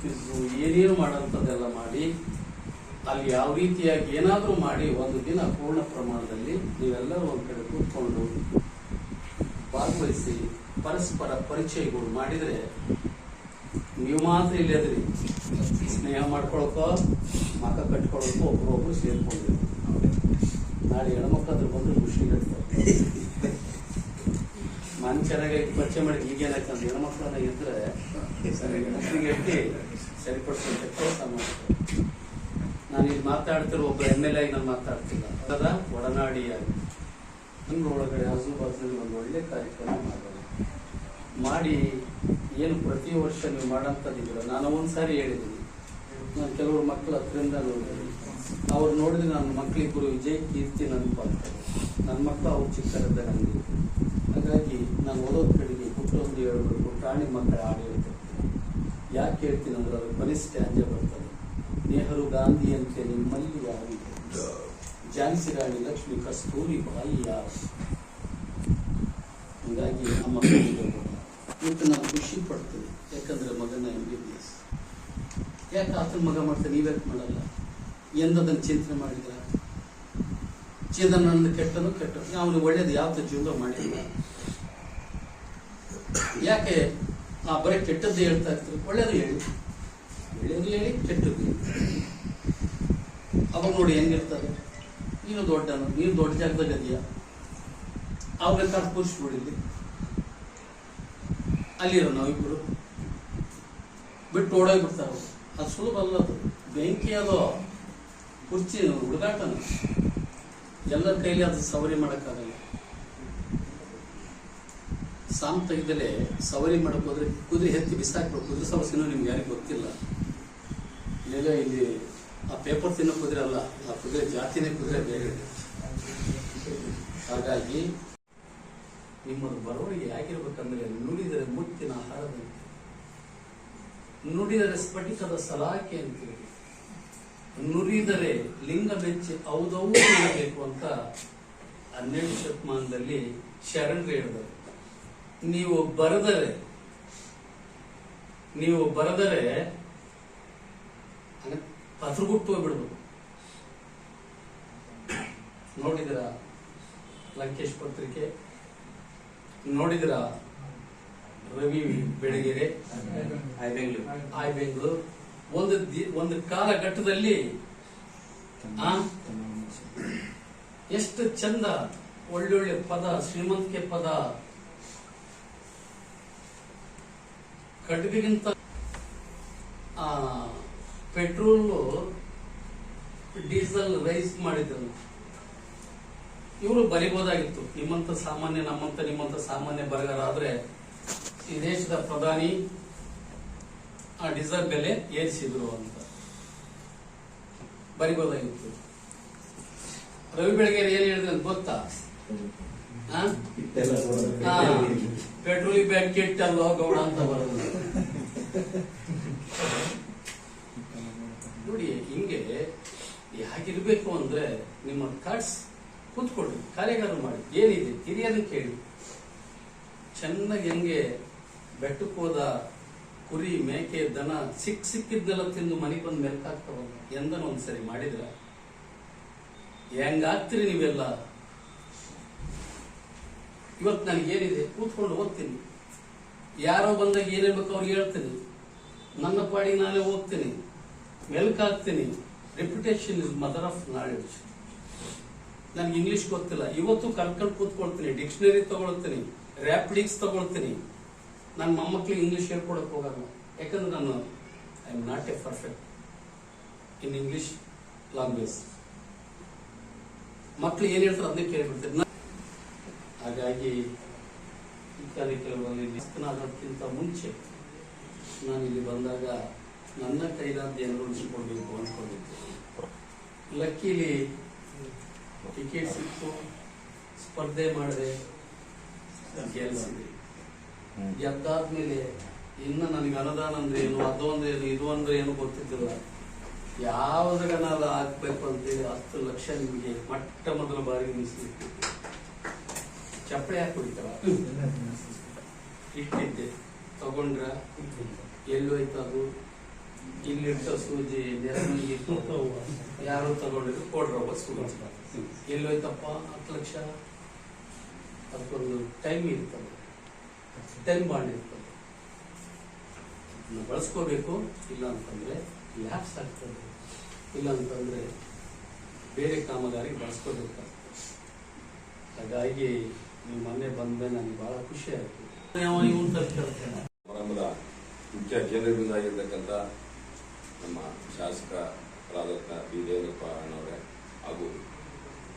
ಪಿಜ್ಜು ಏನೇನು ಮಾಡೋಂಥದ್ದೆಲ್ಲ ಮಾಡಿ ಅಲ್ಲಿ ಯಾವ ರೀತಿಯಾಗಿ ಏನಾದರೂ ಮಾಡಿ ಒಂದು ದಿನ ಪೂರ್ಣ ಪ್ರಮಾಣದಲ್ಲಿ ನೀವೆಲ್ಲರೂ ಒಂದು ಕಡೆ ಕೂತ್ಕೊಂಡು ಭಾಗವಹಿಸಿ ಪರಸ್ಪರ ಪರಿಚಯಗಳು ಮಾಡಿದರೆ ನೀವು ಮಾತ್ರ ಇಲ್ಲಿ ಅದ್ರಿ ಸ್ನೇಹ ಮಾಡ್ಕೊಳಕೋ ಮಕ ಕಟ್ಕೊಳಕೋ ಒಬ್ರೊಬ್ರು ಸೇರ್ಕೊಂಡಿರಿ. ನಾಳೆ ಹೆಣ್ಮಕ್ಳಾದ್ರೂ ಬಂದ್ರೆ ಖುಷಿ ಹೇಳ್ತಾರೆ. ಮನ್ ಚೆನ್ನಾಗಿ ಪರಿಚಯ ಮಾಡಿ ಈಗೇನಾಯ್ತಂದ್ರೆ ಹೆಣ್ಮಕ್ಳನ್ನ ಇದ್ರೆ ಸರಿ ಹೆಣ್ಮಕ್ಳಿಗೆ ಎತ್ತಿ ಸರಿಪಡಿಸುವಂತ ಕೆಲಸ ಮಾಡ್ತಾರೆ. ನಾನು ಇಲ್ಲಿ ಮಾತಾಡ್ತಿರೋ ಒಬ್ಬ MLA ಆಗಿ ನಾನು ಮಾತಾಡ್ತಿಲ್ಲ, ಅದರ ಒಡನಾಡಿಯಾಗಿ ನಿಮ್ಮ ಒಳಗಡೆ ಆಜು ಬಾಜುನಲ್ಲಿ ಒಂದು ಒಳ್ಳೆ ಕಾರ್ಯಕ್ರಮ ಮಾಡಿ ಏನು ಪ್ರತಿ ವರ್ಷ ನೀವು ಮಾಡೋಂಥದ್ದಿಲ್ಲ. ನಾನು ಒಂದ್ಸಾರಿ ಹೇಳಿದ್ದೀನಿ, ನಾನು ಕೆಲವರು ಮಕ್ಕಳ ಹತ್ರದಿಂದ ನೋಡಿದ್ದೀನಿ, ಅವ್ರು ನೋಡಿದ್ರೆ ನನ್ನ ಮಕ್ಕಳಿಬ್ಬರು ವಿಜಯ್ ಕೀರ್ತಿ ನೆನಪಾಗ್ತಾರೆ. ನನ್ನ ಮಕ್ಕಳು ಅವ್ರು ಚಿಕ್ಕರಿದ್ದಾಗ ನನಗೆ. ಹಾಗಾಗಿ ನಾನು ಓದೋದ್ ಕಡೆಗೆ ಹುಟ್ಟೊಂದು ಹೇಳ್ಬೇಕು, ಪ್ರಾಣಿ ಮಕ್ಕಳ ಹಾಡು ಹೇಳ್ತಿರ್ತೀನಿ. ಯಾಕೆ ಹೇಳ್ತೀನಿ ಅಂದ್ರೆ ಅದು ಬಲಿಷ್ಠ ಅಂಜೆ ಬರ್ತದೆ. ನೆಹರು ಗಾಂಧಿ ಅಂತೆ ನಿಮ್ಮಲ್ಲಿ ಯಾರಿದೆ, ಝಾನ್ಸಿ ರಾಣಿ ಲಕ್ಷ್ಮಿ ಕಸ್ತೂರಿ ಬಾಯಿ ಯಾರು. ಹೀಗಾಗಿ ನಮ್ಮ ಮಕ್ಕಳಿಗೆ ಇವತ್ತು ನಾನು ಖುಷಿ ಪಡ್ತೀನಿ. ಯಾಕಂದ್ರೆ ಮಗನ MBBS ಯಾಕೆ ಆತನ ಮಗ ಮಾಡ್ತಾರೆ, ನೀವ್ಯಾಕೆ ಮಾಡಲ್ಲ? ಎಂದದನ್ನು ಚಿಂತನೆ ಮಾಡಿದ್ರ? ನಂದು ಕೆಟ್ಟನು ಅವನು ಒಳ್ಳೇದು ಯಾವ್ದು ಜೀವನ ಮಾಡಿಲ್ಲ. ಯಾಕೆ ಬರೀ ಕೆಟ್ಟದ್ದು ಹೇಳ್ತಾ ಇರ್ತೀರಿ? ಒಳ್ಳೇದು ಹೇಳಿ, ಒಳ್ಳೇದು ಹೇಳಿ, ಕೆಟ್ಟದ್ದು ಹೇಳಿ. ಅವಾಗ ನೋಡಿ ಹೆಂಗಿರ್ತದೆ. ನೀನು ದೊಡ್ಡನು, ನೀನು ದೊಡ್ಡ ಜಾಗದಾಗ ಅದೆಯಾ, ಅವ್ರ ಕಾಡು ಕೂರಿಸ್ಬಿಡಿಲ್ಲಿ, ಅಲ್ಲಿರೋ ನಾವಿಬ್ಬರು ಬಿಟ್ಟು ಓಡೋಗ್ಬಿಡ್ತಾರ. ಅದು ಸುಲಭ ಅಲ್ಲ. ಅದು ಬೆಂಕಿ, ಅದು ಕುರ್ಚಿ ಹುಡುಗಾಟನ, ಎಲ್ಲರ ಕೈಲಿ ಅದು ಸವರಿ ಮಾಡೋಕ್ಕಾಗಲ್ಲ. ಸಾಮ್ ತೆಗೆದಲೇ ಸವರಿ ಮಾಡಕ್ ಹೋದ್ರೆ ಕುದುರೆ ಎತ್ತಿ ಬಿಸಾಕ್ಬಿಡು. ಕುದುರೆ ಸಮಸ್ಯೆನೂ ನಿಮ್ಗೆ ಯಾರಿಗೂ ಗೊತ್ತಿಲ್ಲ. ಇಲ್ಲಿ ಆ ಪೇಪರ್ ತಿನ್ನೋ ಕುದುರೆ ಅಲ್ಲ, ಆ ಕುದುರೆ ಜಾತಿನೇ ಕುದುರೆ ಬೇರೆ. ಹಾಗಾಗಿ ನಿಮ್ಮದು ಬರವಣಿಗೆ ಆಗಿರ್ಬೇಕಂದ್ರೆ ನುಡಿದರೆ ಮುತ್ತಿನ ಹಾರದಂತೆ, ನುಡಿದರೆ ಸ್ಫಟಿಕದ ಸಲಾಕೆ ಅಂತೀವಿ, ನುಡಿದರೆ ಲಿಂಗ ಬೆಚ್ಚಿ ಹೌದವು ಹೇಳಬೇಕು ಅಂತ 12ನೇ ಶತಮಾನದಲ್ಲಿ ಶರಣರು ಹೇಳಿದರು. ನೀವು ಬರೆದರೆ ಪತ್ರಗುಟ್ಟು ಹೋಗ್ಬಿಡ್ಬೇಕು. ನೋಡಿದ್ರ ಲಂಕೇಶ್ ಪತ್ರಿಕೆ, ನೋಡಿದ್ರ ರವಿ ಬೆಳಗೆರೆ, ಆಯ್ ಬೆಂಗಳೂರು. ಒಂದು ಕಾಲಘಟ್ಟದಲ್ಲಿ ಎಷ್ಟು ಚಂದ ಒಳ್ಳೊಳ್ಳೆ ಪದ, ಶ್ರೀಮಂತಿಕೆ ಪದ, ಖಡ್ಗಿಗಿಂತ ಪೆಟ್ರೋಲ್ ಡೀಸೆಲ್ ರೈಸ್ ಮಾಡಿದ್ರು. ಇವರು ಬರಿಬೋದಾಗಿತ್ತು, ನಿಮ್ಮಂತ ಸಾಮಾನ್ಯ, ನಿಮ್ಮಂತ ಸಾಮಾನ್ಯ ಬರಗಾರ ಆದ್ರೆ ಈ ದೇಶದ ಪ್ರಧಾನಿ ಆ ಡೀಸೆಲ್ ಬೆಲೆ ಏರಿಸಿದ್ರು ಅಂತ ಬರಿಬೋದಾಗಿತ್ತು. ರವಿ ಬೆಳಗೆರೆ ಏನ್ ಹೇಳಿದ್ರೆ ಗೊತ್ತಾ? ಪೆಟ್ರೋಲ್ ಬ್ಯಾಗ್ ಕೆಟ್ಟಲ್ಲೋ ಗೌಡ ಅಂತ ಬರೋದು ನೋಡಿ. ಹಿಂಗೆ ಯಾಕಿರ್ಬೇಕು ಅಂದ್ರೆ ನಿಮ್ಮ ಥಾಟ್ಸ್ ಕೂತ್ಕೊಳ್ಳಿ, ಕಾರ್ಯಗಾರ ಮಾಡಿ, ಏನಿದೆ ಹಿರಿಯರನ್ನು ಕೇಳಿ. ಚೆನ್ನಾಗಿ ಹೆಂಗೆ ಬೆಟ್ಟಕ್ಕೆ ಹೋದ ಕುರಿ, ಮೇಕೆ, ದನ ಸಿಕ್ಕಿದ್ದೆಲ್ಲ ತಿಂದು ಮನೆಗೆ ಬಂದು ಮೆಲ್ಕಾಗ್ತಾವಲ್ಲ, ಎಂದನ ಒಂದ್ಸರಿ ಮಾಡಿದ್ರ? ಹೆಂಗಾಗ್ತೀರಿ ನೀವೆಲ್ಲ? ಇವತ್ತು ನನಗೇನಿದೆ ಕೂತ್ಕೊಂಡು ಓದ್ತೀನಿ, ಯಾರೋ ಬಂದಾಗ ಏನೇಳ್ಬೇಕು ಅವ್ರಿಗೆ ಹೇಳ್ತೀನಿ, ನನ್ನ ಪಾಡಿಗೆ ನಾನೇ ಹೋಗ್ತೀನಿ, ಮೆಲ್ಕಾಗ್ತೀನಿ. Reputation is mother of knowledge. ನನ್ಗೆ ಇಂಗ್ಲಿಷ್ ಗೊತ್ತಿಲ್ಲ, ಇವತ್ತು ಕಲ್ಕೊಂಡು ಕೂತ್ಕೊಳ್ತೀನಿ, ಡಿಕ್ಷನರಿ ತಗೊಳ್ತೀನಿ, ರ್ಯಾಪಿಡಿಕ್ಸ್ ತಗೊಳ್ತೀನಿ. ನನ್ನ ಮೊಮ್ಮಕ್ಳಿಗೆ ಇಂಗ್ಲಿಷ್ ಹೇಳ್ಕೊಡಕ್ ಹೋಗಲ್ಲ, ಯಾಕಂದ್ರೆ ನಾನು I am not A perfect in English language. ಮಕ್ಳು ಏನ್ ಹೇಳ್ತಾರೆ ಅದನ್ನೇ ಕೇಳ್ಬಿಡ್ತೀನಿ. ಹಾಗಾಗಿ ಈ ಕಾರ್ಯಕ್ರಮದಲ್ಲಿ ನಿಸ್ತನಾಗೋಕ್ಕಿಂತ ಮುಂಚೆ ನಾನು ಇಲ್ಲಿ ಬಂದಾಗ ನನ್ನ ಕೈಲಾದ ಏನಾದ್ರು ಉಳಿಸಿಕೊಡ್ಬೇಕು ಅಂದ್ಕೊಂಡಿದ್ದೆ. ಲಕ್ಕೀಲಿ ಟಿಕೆಟ್ ಸಿಕ್ತು, ಸ್ಪರ್ಧೆ ಮಾಡಿದೆ, ಗೆಲ್ಸಿದೆ. ಗೆದ್ದಾದ್ಮೇಲೆ ಇನ್ನು ನನಗೆ ಅನುದಾನ ಅಂದ್ರೆ ಏನು, ಅದು ಅಂದ್ರೆ ಏನು, ಇದು ಅಂದ್ರೆ ಏನು ಗೊತ್ತಿದ್ದಿಲ್ಲ. ಯಾವ್ದಾಗ ನಾನು ಹಾಕ್ಬೇಕು ಅಂತೇಳಿ 10 ಲಕ್ಷ ನಿಮಗೆ ಮೊಟ್ಟ ಮೊದಲ ಬಾರಿ ಮೀಸಲಿಟ್ಟು ಚಪ್ಪಳೆ ಹಾಕಿ ಹೊಡಿತಾರ ಇಟ್ಟಿದ್ದೆ. ತಗೊಂಡ್ರ ಎಲ್ಲೋಯ್ತು ಅದು? ಇಲ್ಲಿಟ್ಟು ಸೂಜಿ ನೆರಮಣಿಗೆ ಯಾರು ತಗೊಂಡಿದ್ರು ಕೊಡ್ರವ ಸೂಜಿ ಎಲ್ಲೋಯ್ತಪ್ಪ 10 ಲಕ್ಷ. ಅದಕ್ಕೊಂದು ಟೈಮ್ ಇರ್ತದೆ, ಟೈಮ್ ಬಾಂಡ್ ಇರ್ತದೆ. ಬಳಸ್ಕೋಬೇಕು. ಇಲ್ಲ ಅಂತಂದ್ರೆ ಲ್ಯಾಪ್ಸ್ ಆಗ್ತದೆ, ಇಲ್ಲ ಅಂತಂದ್ರೆ ಬೇರೆ ಕಾಮಗಾರಿ ಬಳಸ್ಕೋಬೇಕಾಗ್ತದೆ. ಹಾಗಾಗಿ ನೀವು ಮೊನ್ನೆ ಬಂದ್ಮೇಲೆ ನನಗೆ ಬಹಳ ಖುಷಿ ಆಯ್ತು. ಸಮಾರಂಭದ ಮುಖ್ಯ ಕೇಂದ್ರಬಿಂದುವಾಗಿರ್ತಕ್ಕಂಥ ನಮ್ಮ ಶಾಸಕರಾದಂಥ ಬಿ ದೇವರಪ್ಪ ಅಣ್ಣವರೇ ಹಾಗೂ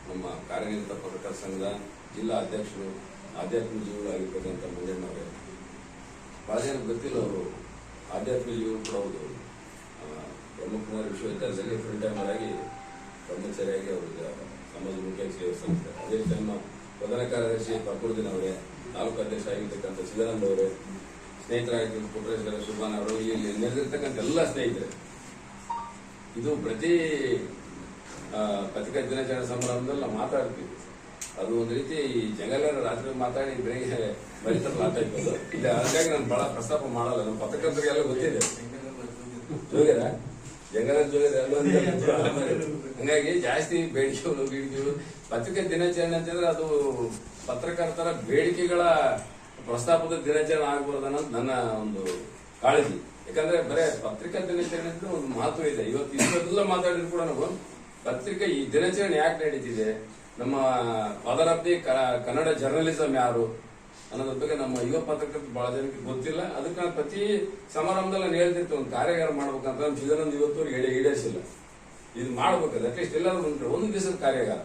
ನಮ್ಮ ಕಾರ್ಯನಿರತ ಪತ್ರಕರ್ತರ ಸಂಘದ ಜಿಲ್ಲಾ ಅಧ್ಯಕ್ಷರು, ಆಧ್ಯಾತ್ಮಿಕ ಜೀವಿಗಳು ಆಗಿರ್ತಕ್ಕಂಥ ಮಂಜಣ್ಣವರೇ, ಬಹಳ ಜನ ಗೊತ್ತಿಲ್ಲ ಅವರು ಆಧ್ಯಾತ್ಮಿಕ ಜೀವಿಗಳು ಕೂಡ ಹೌದು. ಬ್ರಹ್ಮಕುಮಾರಿ ವಿಶ್ವವಿದ್ಯಾಲಯದಲ್ಲಿ ಫುಲ್ ಟೈಮರ್ ಆಗಿ ಬ್ರಹ್ಮಚಾರಿಯಾಗಿ ಅವರು ಸಮಾಜಮುಖಿಯಾಗಿ ಸೇವೆ ಸಲ್ಲಿಸ್ತಾರೆ. ಅದೇ ನಮ್ಮ ಪ್ರಧಾನ ಕಾರ್ಯದರ್ಶಿ ಪ್ರಕೃತಿನವರೇ, ತಾಲೂಕು ಅಧ್ಯಕ್ಷ ಆಗಿರ್ತಕ್ಕಂಥ ಸಿದ್ದಾನಂದ ಅವರೇ, ಸ್ನೇಹಿತರಾಗಿರ್ತಕ್ಕಂಥ ಪುಟ್ಟರೇಶ್ವರ ಸುಬ್ಬಾನ ಅವರು, ಇಲ್ಲಿ ನೆರೆದಿರ್ತಕ್ಕಂಥ ಎಲ್ಲ ಸ್ನೇಹಿತರೆ, ಇದು ಪ್ರತಿ ಪತ್ರಿಕಾ ದಿನಾಚರಣೆ ಸಮಾರಂಭದಲ್ಲಿ ನಾವು ಮಾತಾಡ್ತೀವಿ. ಅದು ಒಂದು ರೀತಿ ಈ ಜಂಗಲರ ರಾತ್ರಿ ಮಾತಾಡಿ ಬೆಳಿಗ್ಗೆ ಬರೀತಾರಲ್ಲ ಆ ಟೈಪ್ ಅದು. ಇಲ್ಲ, ಹಾಗಾಗಿ ನಾನು ಬಹಳ ಪ್ರಸ್ತಾಪ ಮಾಡಲ್ಲ. ನಮ್ಮ ಪತ್ರಕರ್ತರಿಗೆಲ್ಲ ಗೊತ್ತಿದೆ ಜೋಗಿರ ಜಂಗಲ ಜೋಗಿರ ಹಂಗಾಗಿ ಜಾಸ್ತಿ ಬೇಡಿಕೆಗಳು ಪತ್ರಿಕಾ ದಿನಾಚರಣೆ ಅಂತಂದ್ರೆ ಅದು ಪತ್ರಕರ್ತರ ಬೇಡಿಕೆಗಳ ಪ್ರಸ್ತಾಪದ ದಿನಾಚರಣೆ ಆಗ್ಬಾರ್ದು ಅನ್ನೋದು ನನ್ನ ಒಂದು ಕಾಳಜಿ. ಯಾಕಂದ್ರೆ ಬರೇ ಪತ್ರಿಕಾ ದಿನಾಚರಣೆ ಅಂತ ಒಂದು ಮಹತ್ವ ಇದೆ. ಇವತ್ತೆಲ್ಲ ಮಾತಾಡಿದ್ರು ಕೂಡ ನಾವು ಪತ್ರಿಕೆ ಈ ದಿನಾಚರಣೆ ಯಾಕೆ ನಡೀತಿದೆ, ನಮ್ಮ father of the Kannada journalism ಯಾರು ಅನ್ನೋದ್ರ ಬಗ್ಗೆ ನಮ್ಮ ಯುವ ಪತ್ರಕರ್ತರು ಬಹಳ ಜನಕ್ಕೆ ಗೊತ್ತಿಲ್ಲ. ಅದಕ್ಕೆ ನಾನು ಪ್ರತಿ ಸಮಾರಂಭದಲ್ಲಿ ನಾನು ಹೇಳ್ತಿರ್ತೀನಿ, ಒಂದು ಕಾರ್ಯಾಗಾರ ಮಾಡ್ಬೇಕಂತ ನಮ್ಮ ಚಿದಾನಂದ ಇವತ್ತವರೆಗೆ ಈಡೇರಿಸಿಲ್ಲ. ಇದು ಮಾಡ್ಬೇಕಾದ್ರೆ ಅಟ್ಲೀಸ್ಟ್ ಎಲ್ಲರೂ ಒಂದು ದಿವಸದ ಕಾರ್ಯಾಗಾರ.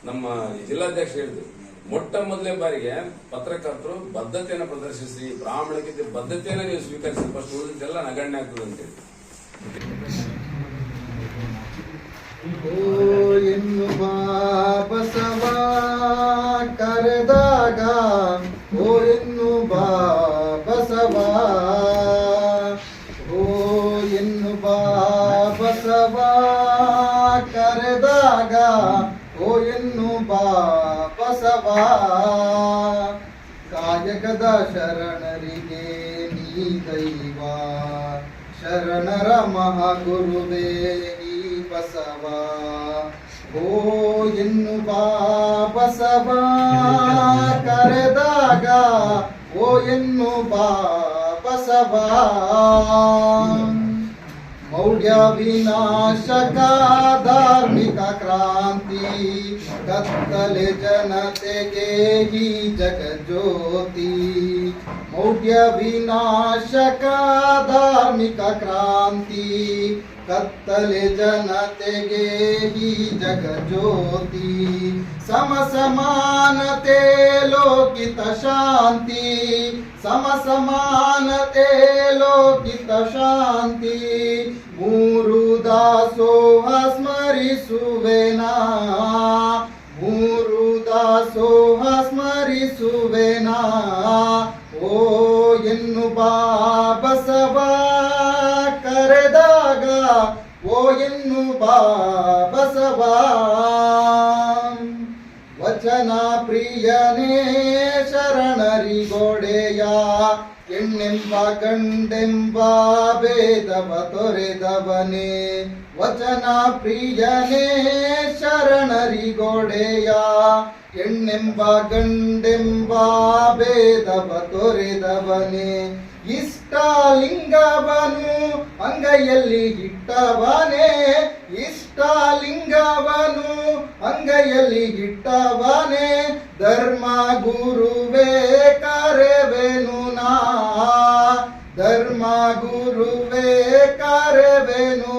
ನಮ್ಮ ಜಿಲ್ಲಾಧ್ಯಕ್ಷ ಹೇಳಿದ್ರು, ಮೊಟ್ಟ ಮೊದಲೇ ಬಾರಿಗೆ ಪತ್ರಕರ್ತರು ಬದ್ಧತೆಯನ್ನು ಪ್ರದರ್ಶಿಸಿ, ಪ್ರಾಮಾಣಿಕತೆ ಬದ್ಧತೆಯನ್ನು ನೀವು ಸ್ವೀಕರಿಸಿ, ಫಸ್ಟ್ ಉಳಿದೆಲ್ಲ ನಗಣ್ಯ ಆಗ್ತದೆ ಅಂತೇಳಿ. ಎನ್ನುವ ಬಸವ ಕರೆದಾಗ, ಓ ಎನ್ನುವ ಬಸವ, ಓ ಎನ್ನುವ ಬಸವ ಕರೆದಾಗ, ಓ ಎನ್ನುವ ಬಸವ, ಕಾಯಕದ ಶರಣರಿಗೆ ನೀ ದೈವ, ಶರಣರ ಮಹಾಗುರುವೇ ನೀ ಬಸವ, ಓ ಎನ್ನುವ ಬಸವ ಕರೆದಾಗ, ಓ ಎನ್ನುವ ಬಸವ, ಮೌಢ್ಯ ವಿನಾಶಕ ಧಾರ್ಮಿಕ ಕ್ರಾಂತಿ, ಕತ್ತಲೆ ಜನತೆಗೆ ಈ ಜಗಜ್ಯೋತಿ. ಮೌಢ್ಯ ವಿನಾಶಕ ಧಾರ್ಮಿಕ ಕ್ರಾಂತಿ, ಕತ್ತಲೆ ಜನತೆಗೆ ಈ ಜಗಜ್ಯೋತಿ. ಸಮ ಸಮಾನತೆ ಲೋಕಿತ ಶಾಂತಿ, ಸಮ ಸಮಾನತೆ ಲೋಕಿತ ಶಾಂತಿ. ಮೂರು ದಾಸೋಹ ಸ್ಮರಿಸುವೆನಾ, ಮೂರು ದಾಸೋಹ ಸ್ಮರಿಸುವೆನಾ, ಓ ಎನ್ನುವ ಬಸವ ಕರೆದಾಗ, ಓ ಎನ್ನುವ ಬಸವ. ವಚನ ಪ್ರಿಯನೇ ಶರಣರಿಗೊಡೆಯ, ಹೆಣ್ಣೆಂಬ ಗಂಡೆಂಬ ಭೇದವ ತೊರೆದವನೇ. ವಚನ ಪ್ರಿಯನೇ ಶರಣರಿಗೊಡೆಯ, ಹೆಣ್ಣೆಂಬ ಗಂಡೆಂಬ ಭೇದವ ತೊರೆದವನೇ. ಇಷ್ಟಲಿಂಗವನು ಅಂಗೈಯಲ್ಲಿ ಇಟ್ಟವನೇ, ಇಷ್ಟಲಿಂಗವನು ಅಂಗೈಯಲ್ಲಿ ಇಟ್ಟವನೇ. ಧರ್ಮ ಗುರುವೇ ಕರೆವೆನು ನಾ, ಧರ್ಮ ಗುರುವೇ ಕರೆವೆನು